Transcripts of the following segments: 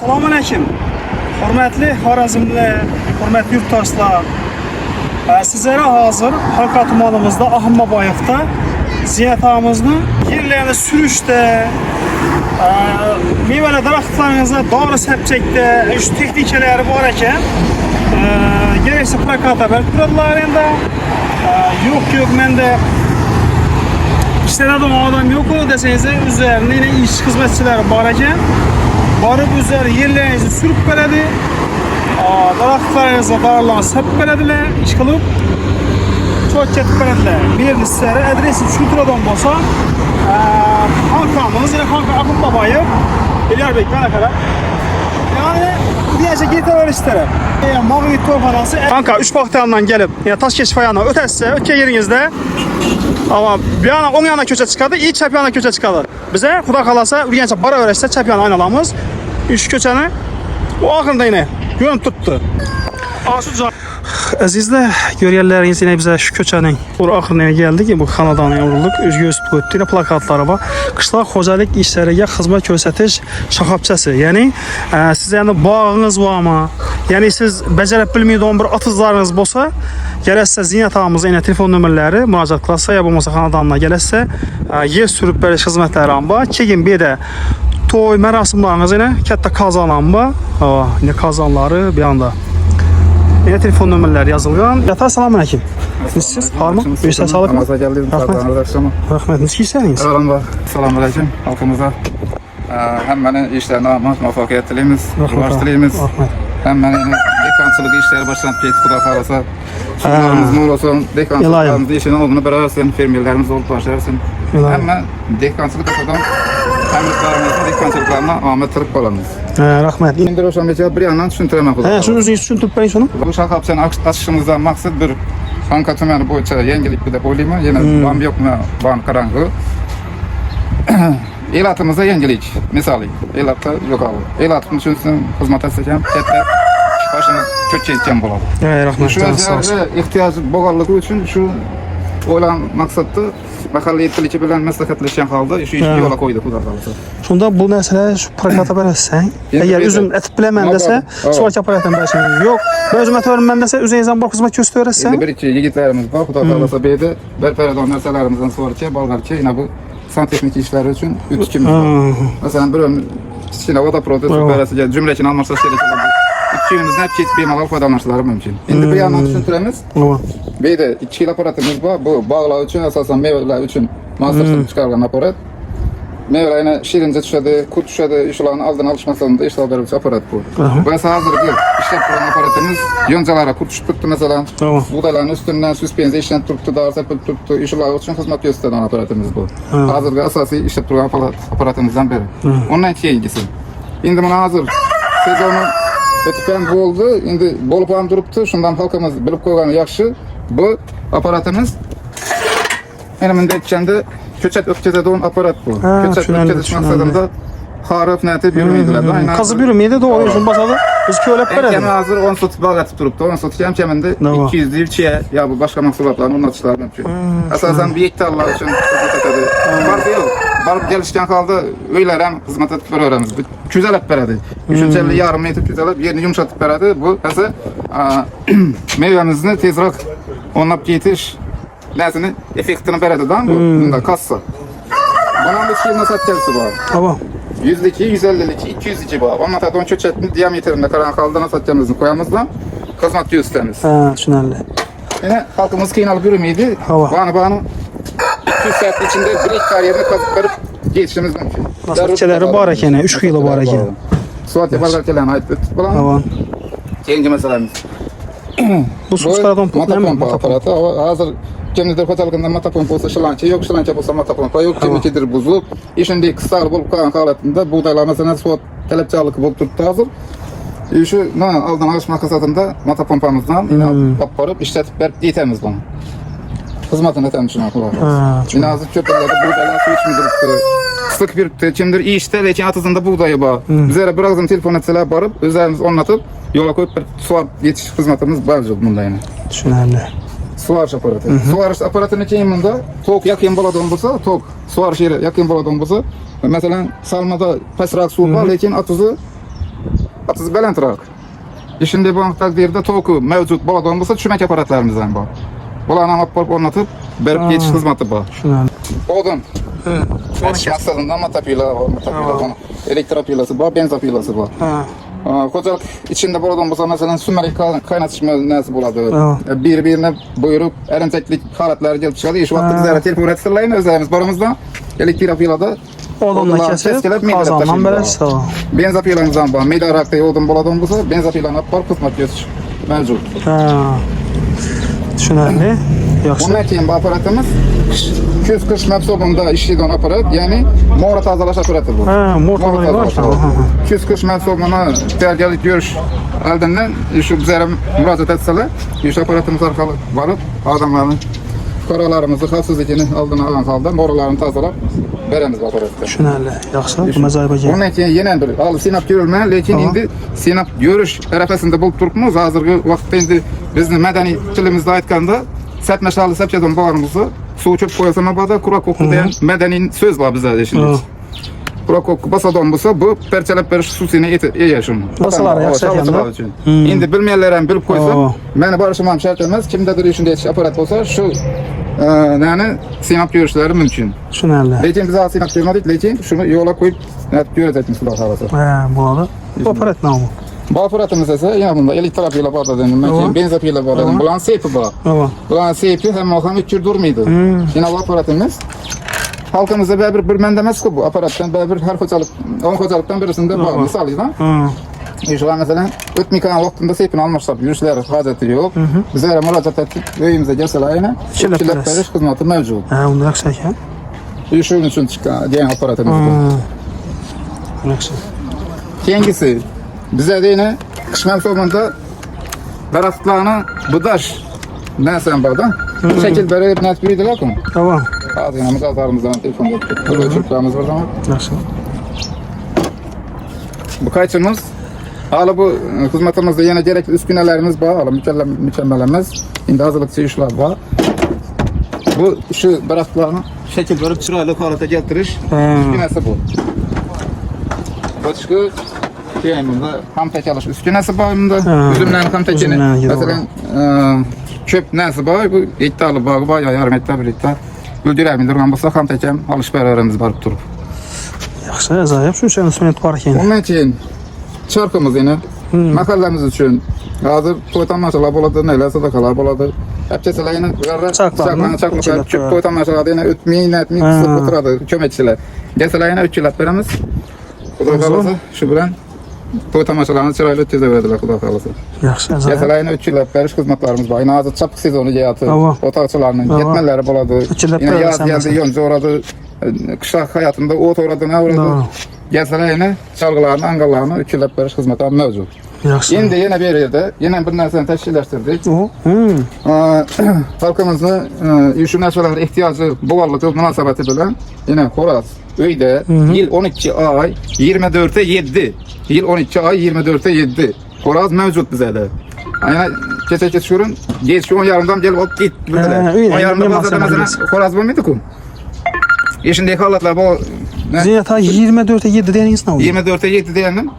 Assalomu alaykum. Hurmatli Xorazmli, hurmatli yurtdoshlar. Sizlere hazır Xalq tumanımızda Ahmaboyevda ziyoratimizni yerlarni surishda, mevali daraxtlaringizga dori sapchakda shu texnikalari bor ekan. Gerekse plakata berib turadilar endi. Yo'q menda ishlaydigan odam yo'q desangiz, üzerinde yine iş xizmatchilari bor ekan. Barıp üzeri yerlerinizi sürüp beradi. Daraxtlaringizga dorilarni sapib beradilar, ish qilib çok ketib beradilar. Berdi sizlarga adresini tushuntiradigan bo'lsa, Xalqamiz, Xalq Ahmaboyev, Elyarbek mana kadar. Yani diyeçe getirirler. Mağrib Torxonasi. Kanka 3 baktandan gelip Taşkeş fayağına ötesse, ötke yerinizde ama bir yana 10 yana köçe çıkardı, iyi çap yana köçe çıkardı. Bize Xudo kalasa Urganchga bara öğretse çap yana aynalamız. 3 köçeni o akında yine yön tuttu. Azizler, görüyorlarınız yine bize şu köçenin ahırına geldik ki bu xonadona yorulduk. Göz tutdu plakatları var. Qışlaq xo'jalik ishlariga xizmat ko'rsatish shoxobchasi. Ya'ni siz endi bog'ingiz bormi? Ya'ni siz bajarib bilmaydigan bir otizlaringiz bo'lsa, kelasa Ziynatamiz yine telefon nomerlari murojaat qilsa ya bo'lmasa xonadonga kelasa yer surib berish xizmatlari ham bor. Keyin bu yerda to'y marosimlaringiz yine katta qozon ham bor. Yine qozonlari bu yoqda. Yine telefon numaraları yazılgan. Yatağı selamun aleyküm. Nasılsınız? Harma? Üyse sağlık mı? Namaza geldiniz. Rahmet. Nasıl işleriniz? Selamun aleyküm halkımıza. Hemen işlerine muvaffakiyet dileyimiz. Baş dileyimiz. Hemen dekançılık işleri başlanıp geçti. Xudo kalasa. Şunlarımız ne olsun. Dekançılıklarımızı işinin olduğunu berabersin. Firmiyelerimiz olup başlarsın. Hemen dekançılık yapadan Həmriklərimizin dekançılıklarına Ahmet Tırık qalanız. Rahmet. İndir o şambeci bir yandan düşüntürəmək olur. Şunu özünüz düşüntürüb ben şunu. Bu şahapçanın açışımızdan maksat bir Xalq tumanı boyunca yengelik bir de boylayma. Yine bam yok mu? Bam karanğı. Elatımızda yengelik. Misali. Elatta yok abi. Elatın düşünsün hizmet etseceğim. Hatta başına çok çekeceğim buladı. Rahmet. Şu özlerine ihtiyacı boğarlığı için şu olan maksatı mahalle yetkiliçi bilen məsləhətləşən halda şu işi yola koydu Xudo qalsa. Şunda bu mesele şu plakata verəsən. Eğer üzüm etib biləmən desə, sonraki aparatdan bəşin. Yok. Ben özüm etib vermən desə, üzerinizdən bir xizmat göstərəsən. İndi bir iki yigitlərimiz var. Xudo qalsa beydə bərpərədən nərsələrimizdən sonraki balqarki yine bu santexnik işləri üçün ütkümüz var. Məsələn bir kiçkinə vodoprovod bərəsində cümləkini almaqsa şərəkələr. İkimiz nə keçib bemalal faydalanışları mümkün. İndi bir yandan düşündürəmiz. Beydə iki aparatımız var. Bu bağlar üçün əsasən meyvələr üçün masrafsız çıxarılan aparat. Meyvələrə şirince düşədi, kurt düşədi, işlərin aldığını alış məsalında işlə vermiş aparat bu. Bu əsə hazır bir işləb quran aparatımız yoncalara kurt düşüb tutdu məsələn. Buğdayların üstündən süspenziya işlən tutdu, dar səpil tutdu, işlər üçün xizmət göstərən aparatımız bu. Hazırda əsası işləb duran aparatımızdan biri. Ondan keyingisi. İndi buna hazır sezonu etipən bu oldu, indi bolup ham durubdu, şundan halkımız bilib qoyğanı yaxşı. Bu aparatımız elimde etkende köçet ötkəzədən aparat bu. Köçet ötkəziş maksadında xarif nəti yürümeydiler. Kazı yürümeydi doğru üçün basadı. Biz köylep verədik. Kəmi hazır 10 sot bağ atıb durubdu. 10 sot kəmində 200 ilçiyə ya bu başqa mahsulatların onun atışları mümkün. Əsasən bir hektarlar üçün xizmət etədi. Farkı yox. Barıb gəlişkən halda öylərəm xizmət etib verəmiz. Güzələt verədi. 350 yarım metr güzələt yerini yumuşatıb verədi. Bu əsə meyvəmizni tezraq onlap getiş lezini efektini verədi da bu. Bunda kassa. Bunun bir şeyin satkelisi var. Tamam. 100'deki, 150'deki, 200'deki var. Ondan sonra onun köçetini diametrinde karan kaldığına satacağımızı koyamızdan hizmet gösterimiz. Düşünerli. Yine halkımız kıynalı yürümeydi. Bana 200 saat içinde bir hektar yerini kazıp verip geçişimiz mümkün. Nasatçıları var eken, 3 yılı var eken. Suat yaparlarken ait ötüp bulan. Tamam. Kendi meselemiz. Bu suslardan matapompa aparatı. Hazır kimdir fotoğrafında matapompa olsa şılança yok, şılança olsa matapompa yok. Kimikidir buzluq. İşinde kısa bulup kalan halatında buğdaylar mesela suat talepçalık bulup tuttu hazır. Şu aldan alışma kısatında matapompamızdan aparıp işletip verip diyetemiz bunu. Hizmetini etem düşünen kulağım. Binazı köpeklerde buğdaylar su içmidir. Kısık bir kimdir iyi işte lekin atızında buğdayı var. Bizlere birazdan telefon etseler barıp üzerimiz onlatıp yola koyup bir suat yetiş hizmetimiz mevcut bunda yine. Düşünerli. Suvarış aparatı. Suvarış aparatını keyin bunda tok yakın boladan bulsa, tok suvarış yeri yakın boladan bulsa, mesela salmada pesrak su var, lekin atızı Atız balandroq. Şimdi bu takdirde toku mevcut bo'ladigan bo'lsa, tushmak apparatlarimiz ham bor. Bularni olib borib o'rnatib, berib ketish xizmati bor. Tushunarli. Odam. Aslında matapila, elektropilası bor, benzopilası bor. Xo'jalik içinde bo'ladigan bo'lsa, masalan, sumarik qaynatish nasi bo'ladi. Bir-birini buyurup, erinchaklik holatlari kelib chiqadi. Shu vaqtda bizlar telefon ettirlaymiz, o'zimiz boramizda. Elektropilada Odamlar kesib, qozondan berasiz. Benzopilamiz ham bor. Medarakda odam bo'ladigan bo'lsa, benzopilani olib borib xizmat ko'rsatish mavjud. Tushunarli. Yaxshi. Bundan keyin bu aparatimiz kuz-qish mavsumida ishlaydigan aparat, ya'ni mo'ra tozalash aparati bu. Mo'ra tozalash. Kuz-qish mavsumini tayyorgarlik ko'rish oldindan shu bizlarga murojaat etsalar, shu aparatimiz orqali borib, odamlarning fuqarolarimizni xavfsizligini oldini olgan holda mo'ralarini tozalab beramiz bu aparatda. Tushunarli. Yaxshi. Mazayiba. Bundan keyin yana bir sinab ko'rilma, lekin endi sinab ko'rish tarafasida bo'lib turibmiz. Hozirgi vaqtda endi bizni madaniy tilimizda aytganda satmashali sapchadan borimizni suv cho'p qo'ysa mabada kurakokku degan madaniy so'z bor bizda ishimiz. Kurakokku basadan bo'lsa bu parchalab berish xususiyatini ega shuni. Basalari yaxshi ekanda. Endi bilmaganlar ham bilib qo'ysa, meni borishim ham shart emas. Kimdadir shunday aparat bo'lsa, shu nani sinab ko'rishlari mumkin. Tushunarli. Lekin biz sinab ko'rmadik, lekin shuni yo'lga qo'yib ko'rsatamiz Xudo xolasa. Bo'ladi. Bu aparat nomi. Bu aparatımız ise yine bunda elektropila bor dedim, benzopila bor dedim. Bulan sepi bor. Bulan sepi hem oxam uçur durmaydı. Yine bu aparatımız halkımızda bir mende emas ki bu aparattan bir her xo'jalik, 10 xo'jalikdan birisinde bor. Misal da. Şu an mesela ötmeyken vaktinde sepini almışlar. Yürüyüşler haceti yok. Bizlere müracaat ettik. Öyümüze gelseler yine. Çilep veriş hizmeti mevcut. Onu da yaksak ya. Şunun için çıkan diyen aparatımız bu. Yaksak. Hangisi? Bize de yine kış mevsumunda daraxtlarni budaş nersen barda şekil verip net büyüdüler ki. Tamam. Ağzıyamız azarımızdan telefon ettik. Böyle çocuklarımız var zaman. Yaxshi. Bu kaçımız? Hala bu hizmetimizde yine gerekli üstünelerimiz var. Hala mükemmelimiz. Şimdi hazırlıkçı işler var. Bu şu daraxtlarni şekil verip çıraylı halata getiriş üstünesi bu. Başka bunda ham tekalish uskunasi bor bunda. Üzümlerin ham tekini. Mesela çöp nasi bor, bu hektarli bog'i bor, yarım hektar, 1 hektar. Guldirami durgan bo'lsa ham tekam olish berarimiz borib turib. Yaxshi, azayib shunchani sunnat bor ekan. Ondan keyin charqimiz yana mahallamiz uchun hozir to'y tomoshalar bo'ladi, nelar sadaqalar bo'ladi. Hepsilar yana chaqmoq chöp to'y tomoshalarda yana o'tmay qisib o'tiradi ko'makchilar. Gelsalar yana 3 yillab beramiz. Xudo xolasa shu bilan to'y tomoshalarni chiroyli o'tkazaveradilar Xudo xolasa. Yaxshi, azayib. Gelsalar yana 3 yillab berish xizmatlarimiz bor. Hozir chapq sezoni kelyapti. O'toqchilarning yetmanlari bo'ladi. Yana yoz keldi, yonca o'radi. Qishloq hayotida o't o'radi, ne o'radi. Gelsalar yana chalg'ilarni, angallarni 3 yillab berish xizmatlari mavjud. Yaxshi. Endi yana bir yerda yana bir narsani tashkillashtirdik. Xalqimizni shu narsalar ehtiyoji bo'lganligi munosabati bilan yana xo'roz uyda yil 12 oy 24'e 7. Yil 12 oy 24'e 7. Xo'roz mavjud bizada. Aynan kecha shurun, geç 10:30dan kelib olib ketdilar. 10:30da masalan xo'roz bo'lmaydi-ku. Shunday holatlar bor. Ziyat 24'e 7 deganingiz nima? 24'e 7 deganim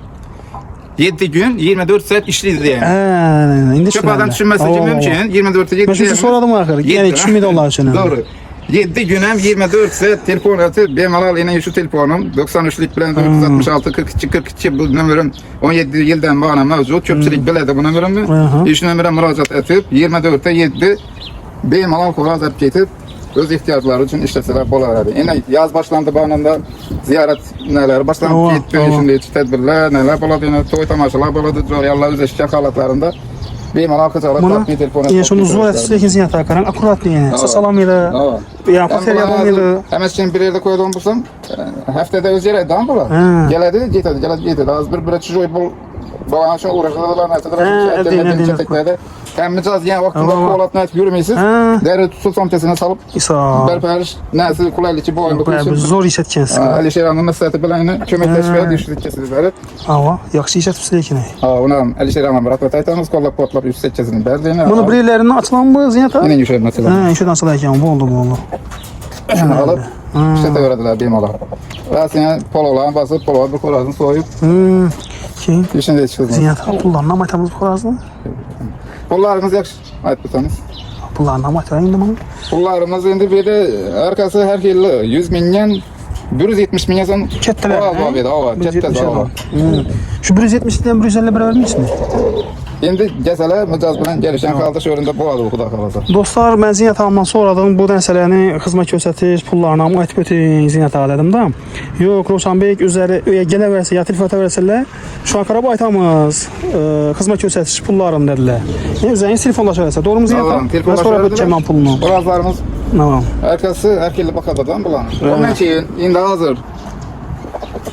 7 gün 24 saat işliydi diye. Endi Çöplerden düşünmesi mümkün. 24'e 7 diye. Ben soradım ahir. Yani tushmaydi onlar için. Doğru. 7 gün hem 24 saat telefon atıp bemalol yine şu telefonum 93'lik bilen 466 42 bu numaram 17 yıldan bana mevcut. Çöpçülük biledi bu numaramı. İş numaram müracaat etip 24'e 7 bemalol xo'roz olib ketib öz ihtiyaçları için işletseler bo'laveradi. Yine yaz başlandı bağında ziyaret neler başlanıp gitti. Şimdi tedbirler neler bo'ladi, yine to'y tomoshalar bo'ladi. Joriyalar o'z ishchi holatlarida bemalol qiziqib qolib telefon qilib. Shuni zo'rasiz lekin Ziyat aka qarang, akkuratli yani. Salomiylar. Ya xatir bo'lmaydi. Hemen sen bir yerda qo'yadigan bo'lsam, haftada o'z yerdan bo'ladi. Keladi, ketadi. Az bir chiroy bo'lgan uchun uğraşadilar, narsalar. Hem mijoz yani vaqtida holatni aytib yurmaysiz. Darrov suv tomchasini solib, berparish narsa qulaylikchi bo'lgan uchun zo'r ishlatgansiz. Alisher Hanım maslahati bilan ko'maklashib yurishni berib. Ava, yaxshi ishlatibsiz lekin. Uni ham Alisher Hanım rahmat aytamiz, qo'llab-quvvatlab yurishni berdi. Buni bir yerlarini ochlammi Ziyat aka? Mening o'sha masala. O'sha narsalar ekan, bo'ldi. Shuni olib ishlataveradilar bemalol. Rasmiy pololarni bosib, polov bir xo'rozni so'yib. Keyin İşini de çıkılmaz. Ziynat pullarını ham aytamiz bu qog'ozni. Pullarımız yaxshi aytib o'tamiz. Pullarni ham aytaylik nima? Pullarımız endi bu yerda arkasi har xil 100 mingdan 170 mingga so'm Kattalar. Ava bu yerda, ava, kattasi ava. Şu 170 dan 150 bir vermiysizmi? Endi gasalar mijoz bilan kelishgan holda shu o'rinda bo'ladi bu xudo xolasa. Dostlar, mən Ziynət Ağamdan soradım. Bu nəsələni xidmət göstəriş pullarını hamı aytıb ötün Ziynət Ağa dedim da. Yox, Roşanbek üzəri öyə gələ versə, ya telefona versə, şu an qaraba aytamız. Xidmət göstəriş pullarım dedilər. Yəni üzərini telefonla versə. Doğru mu Ziynət Ağa? Mən sonra ötəcəm mən pulunu. Birazlarımız Tamam. arkası her xil bakadadan bulan. Onun için indi hazır.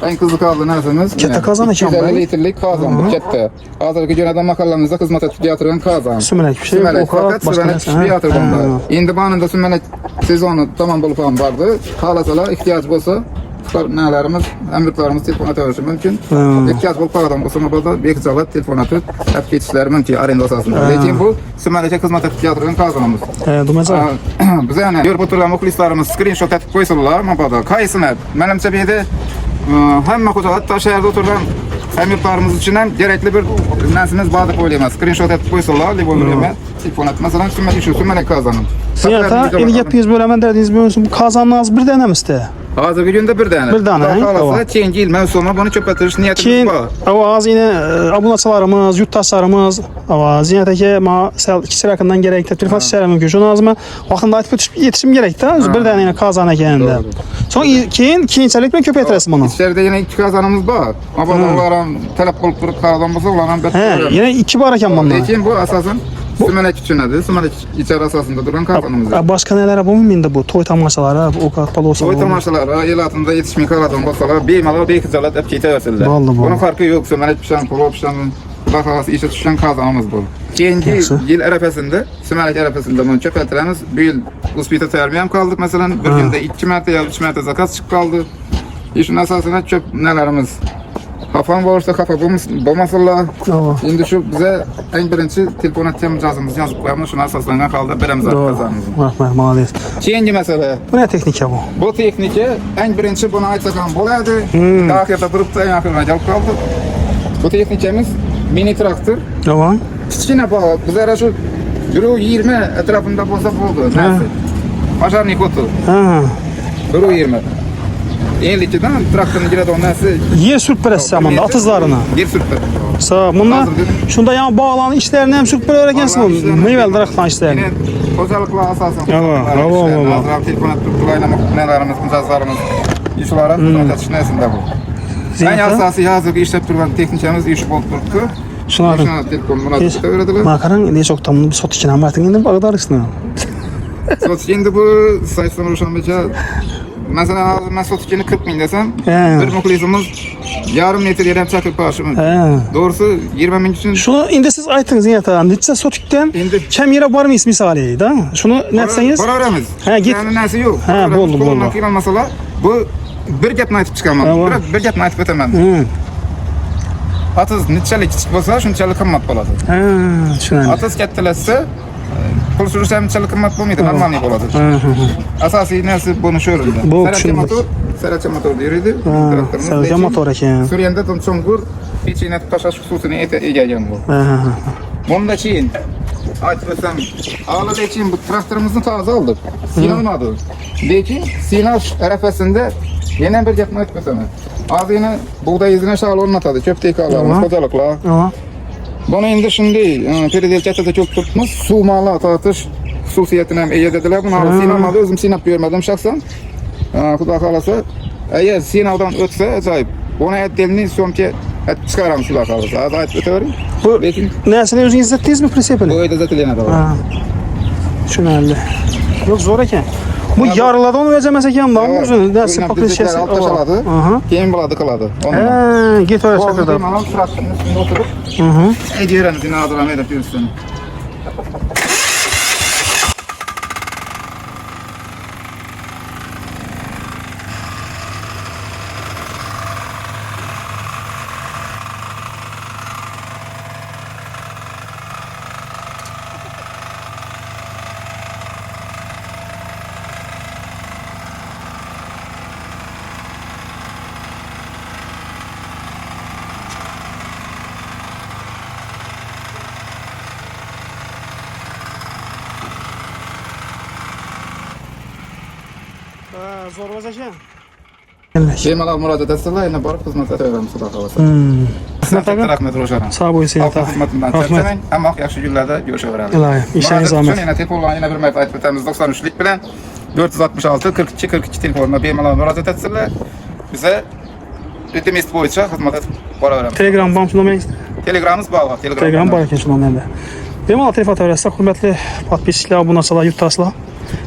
En kızlı kaldı neresiniz? Katta kazan ekan bu. 250 litrlik kazan bu katta. Hazırki günədən mahallamızda xizmət etib yatırılan kazan. Sümələk bir şey yox. Sümələk, fakat sümələk pişib yatırganda. İndi banında sümələk sezonu tamam bulup ham vardı. Halasalar ihtiyaç bolsa nələrimiz, əmrliklərimiz telefona təvəccüh mümkün. İhtiyaç bulup adam olsa mabada bir zavat telefona tut, hep geçişləri mümkün arenda əsasında. Lakin bu sümələkə xizmət etib yatırılan kazanımız. Dumacaq. Biz yani görüp oturan muxlislarımız screenshot etip koysalar mabada. Kaysınlar. Mənimcə bir de həmmə xocalar hatta şəhərdə oturan əmrliklərimiz üçün gerekli bir nəsiniz bağlı qoyulmaz. Screenshot etib koysalar, libonlarına telefon et. Mesela sümələk kazanım. Ziynət Ağa, indi getdiniz bölümən dediniz bu kazanınız bir dənə mi istə? Hazırki gündə bir dənə. Bir dənə, Qalasa keyinki il mövsumuna bunu köpətiriş niyyətimiz Keyin var. avaz yine abunaçılarımız, yurttaşlarımız, Ziynətə iki sırakından gerekli telefon sistemi mümkün. Şunu azmı vaxtında aytıb yetişim gerekli. Bir dənə yine kazana gəlində. Sonra keyinçəlik mən köpəyətirəsim bunu. İçeride yine iki kazanımız var. Ama onların tələb bulup durup karadan bolsa onların He, yine iki var ekan bunda. Lakin bu əsasən sümələk üçün nədir? Sümələk içəri əsasında duran kazanımız. Başka nelərə bu indi bu toy tamaşaları, o kadar olsa. Toy tamaşaları el altında yetişmeye kaladan bolsalar bemalol bexicalat hep keyte versinler. Vallahi. Bunun farkı yok. Sümələk pişən, polo pişən, baxalası işe düşən kazanımız bu. Keyinki yıl ərəfəsində, sümələk ərəfəsində bunu köpəltirəmiz. Bu yıl uspita tərmiyəm qaldıq məsələn. Bir gündə 2 mərtə ya 3 mərtə zakaz çıxıb qaldı. İşin əsasına köp nələrimiz Kafam varsa kafa bulmasınlar. Şimdi şu bize en birinci telefon ettiğim cihazımız yazıp koyalım. Şuna asaslanan kaldı. Birimiz kazanımız. Rahmet, maliyet. Keyinci mesele. Bu ne teknike bu? Bu teknike en birinci buna aytsakan bolaydı. Ahirde durup da en ahirine gelip kaldı. Bu teknikemiz mini traktör. Tamam. Kiçkine bağlı. Bize şu Euro 20 etrafında bolsa buldu. Neyse. Pajarnik otu. Euro 20. 52'den traktörün girədə onun nəsi? Yer sürtpərəsi zamanda, atızlarına. Yer sürtpər. Sağ, bunlar şunda yəni bağlanan işlərini həm sürtpər öyrəkənsin bu. Meyvəli daraqlan işlərini. Yine hocalıkla asasen. Bravo. Telefon ettik, tulaylamak, nelerimiz, mücazlarımız, işlara, ötetiş nesinde bu. En asası hazır işlep duran teknikimiz iş bol tuttu. Şunların. Telefon münasebeti öğrediler. Makaran ne çok tamam bir sot için ama artık yine bağdarısın. Şimdi bu sayısını Roşanbek'e mesela ben sotikini 40 bin desem, bir muhlisimiz yarım metre yerem çakır parşımın. Doğrusu 20 bin için. Şunu indi siz aytınız Ziynət Ağa, neçə sotikdən kəm yerə var mıyız misali da? Şunu nətsəniz? Var öğremiz. Git. Yani nesi yok. Boldu. Mesela bu bir gepni aytıp çıkamam. Bir gepni aytıp ötemem. Atız neçəlik kiçik bolsa, şunçalik qimmat болады. Düşünəlim. Atız kattalaşsa, pul sürüşə neçəlik qimmat bolmaydı, normal болады. Asasi nəsi bunu şöyle. Bu Sərəcə motor deyirdi. Sərəcə motor ekan. Sürəndə çongur içinə taşaş xüsusunu egələn bu. Bunda çiyin. Aytıp ötsəm, ağla deyin bu traktörümüzü taze aldık. Sinalmadı. Deyin, sinal ərəfəsində yenə bir yapma aytıp ötsəm. Az yine buğday izine şağıl onunatadı. Köpteyi kağlarımız, kocalıkla. Bunu indi şimdi Peridelkat'ta çok tutmuş. Su malı atatış hususiyetine iyi dediler. Bunu sinalmadı. Özüm sinap görmedim şahsen. Kuda kalasa. Eğer sinaldan ötse acayip. Ona et delini sonki et çıkaram suda kalırsa. Az ayet ötüyorum. Bu nesini özün izlettiniz mi prensipini? Bu öyle zaten de var. Şunalli. Yok zor ekan. Bu yarıladı onu verəcəməsə ekan da. Özün nəsə paketçisi. Alt taşaladı. Keyin buladı qıladı. Get öyle çakırdı. Bu traktörün üstünde oturup. Ediyorum dini adıram edip yürüsün. Zorbazakən. Bemalol murojaat etsalar, yana borib xizmat etaveramiz, xudo xohlasa. Xizmat aka. Rahmat Ro'shan. Sağ bo'lsin Alfa ata. xizmatimdan Rahmat. charchamang, ammo yaxshi kunlarda ko'rishaveramiz. Iloyim, ishingiz Murojaat omad. uchun yana telefonlarni yana bir marta aytib o'tamiz. 93lik bilan 466 42 42 telefonga bemalol murojaat etsalar, biza ritmist bo'yicha xizmat etib boraveramiz. Telegram bank nomingiz. Telegramimiz bor, Telegram bor ekan shundan endi. Bemalol telefon tavsiyasi hurmatli podpischilar, obunachilar, yurtdoshlar.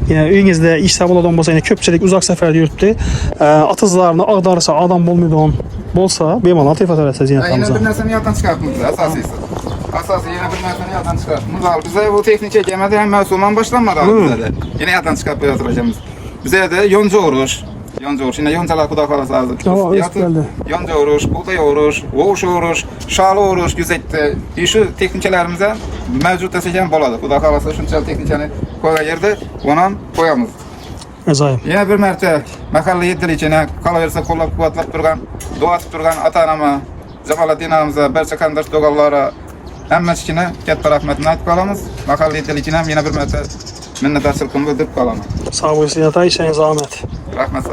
Yine uyingizde iş olan bolsa, yine köpçelik uzak seferde yurtdi. Atızlarını ağdarsa adam bulmaydan bolsa, bemalol telefon tavsiyasi Yine ziynatımıza. bir narsani yoddan chiqaribmiz, asosiysi. Asosiy yana bir narsani yoddan chiqaribmiz. Biza bu texnika kemada ham mavsumdan boshlanmadi bizda. Yana yoddan chiqarib qo'yotganmiz. Bizda yonca urush, yine yoncalar xudo xolasa hozir. Tamam, o'z keldi. Yonca urush, buğday urush, o'sh urush, shali urush yuzakda. Shu texnikalarimizda mavjud ekan bo'ladi. Xudo xolasa shuncha texnikani qo'ygan yerda uni ham qo'yamiz. Ajoyib. Yana bir marta mahalla yeddiligichini qolaversa qo'llab-quvvatlab turgan, duo etib turgan ota-onama, Jamoliddin amamizga, barcha qarindosh do'gonlarga hammasiga katta rahmatni aytib qolamiz. Mahalla yeddiligichini ham yana bir marta minnatdorchiligimni bildirib qolaman. Sağ bo'lsin ata, ishingiz omad. Rahmat.